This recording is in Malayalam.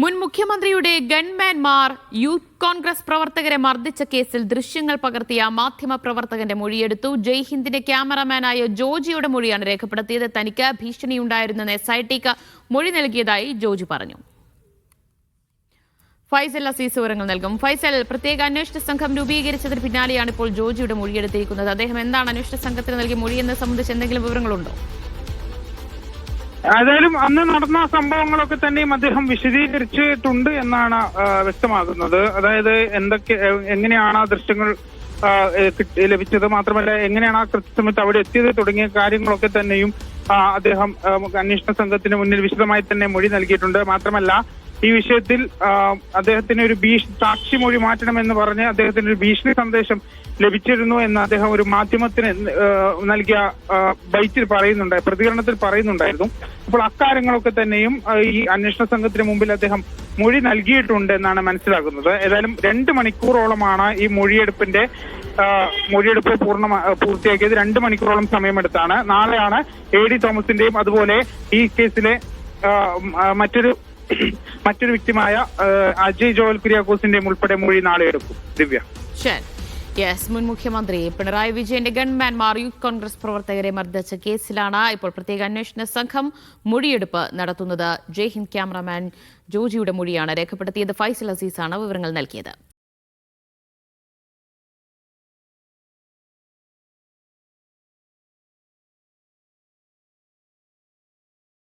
മുൻ മുഖ്യമന്ത്രിയുടെ ഗൺമാൻമാർ യൂത്ത് കോൺഗ്രസ് പ്രവർത്തകരെ മർദ്ദിച്ച കേസിൽ ദൃശ്യങ്ങൾ പകർത്തിയ മാധ്യമ പ്രവർത്തകന്റെ മൊഴിയെടുത്തു. ജയ്ഹിന്ദിന്റെ ക്യാമറമാനായ ജോജിയുടെ മൊഴിയാണ് രേഖപ്പെടുത്തിയത്. തനിക്ക് ഭീഷണിയുണ്ടായിരുന്നെന്ന് SITക്ക് മൊഴി നൽകിയതായി ജോജി പറഞ്ഞു. ഫൈസൽ അസീസ് വിവരങ്ങൾ നൽകും. ഫൈസൽ, പ്രത്യേക അന്വേഷണ സംഘം രൂപീകരിച്ചതിന് പിന്നാലെയാണ് ഇപ്പോൾ ജോജിയുടെ മൊഴിയെടുത്തിരിക്കുന്നത്. അദ്ദേഹം എന്താണ് അന്വേഷണ സംഘത്തിന് നൽകിയ മൊഴിയെന്ന് സംബന്ധിച്ച് എന്തെങ്കിലും വിവരങ്ങളുണ്ടോ? ഏതായാലും അന്ന് നടന്ന സംഭവങ്ങളൊക്കെ തന്നെയും അദ്ദേഹം വിശദീകരിച്ചിട്ടുണ്ട് എന്നാണ് വ്യക്തമാകുന്നത്. അതായത് എങ്ങനെയാണ് ആ ദൃശ്യങ്ങൾ ലഭിച്ചത്, മാത്രമല്ല എങ്ങനെയാണ് ആ കൃത്യസമയത്ത് അവിടെ എത്തിയത് തുടങ്ങിയ കാര്യങ്ങളൊക്കെ തന്നെയും അദ്ദേഹം അന്വേഷണ സംഘത്തിന് മുന്നിൽ വിശദമായി തന്നെ മൊഴി നൽകിയിട്ടുണ്ട്. മാത്രമല്ല ഈ വിഷയത്തിൽ അദ്ദേഹത്തിന് ഒരു സാക്ഷി മൊഴി മാറ്റണമെന്ന് പറഞ്ഞ് അദ്ദേഹത്തിന് ഒരു ഭീഷണി സന്ദേശം ലഭിച്ചിരുന്നു എന്ന് അദ്ദേഹം ഒരു മാധ്യമത്തിന് നൽകിയ പ്രതികരണത്തിൽ പറയുന്നുണ്ടായിരുന്നു. അപ്പോൾ അക്കാര്യങ്ങളൊക്കെ തന്നെയും ഈ അന്വേഷണ സംഘത്തിന് മുമ്പിൽ അദ്ദേഹം മൊഴി നൽകിയിട്ടുണ്ട് എന്നാണ് മനസ്സിലാക്കുന്നത്. ഏതായാലും 2 മണിക്കൂറോളമാണ് ഈ മൊഴിയെടുപ്പ് പൂർത്തിയാക്കിയത്. 2 മണിക്കൂറോളം സമയമെടുത്താണ്. നാളെയാണ് AD തോമസിന്റെയും അതുപോലെ ഈ കേസിലെ മറ്റൊരു വ്യക്തിമായ അജയ് ജോയൽ കുര്യാക്കോസിന്റെയും ഉൾപ്പെടെ മൊഴി നാളെ എടുക്കും. ദിവ്യ. മുൻ മുഖ്യമന്ത്രി പിണറായി വിജയന്റെ ഗൺമാൻമാർ യൂത്ത് കോൺഗ്രസ് പ്രവർത്തകരെ മർദ്ദിച്ച കേസിലാണ് ഇപ്പോൾ പ്രത്യേക അന്വേഷണ സംഘം മൊഴിയെടുപ്പ് നടത്തുന്നത്. ജയ്ഹിന്ദ് ക്യാമറമാൻ ജോജിയുടെ മൊഴിയാണ് രേഖപ്പെടുത്തിയത്. ഫൈസൽ അസീസാണ് വിവരങ്ങൾ നൽകിയത്.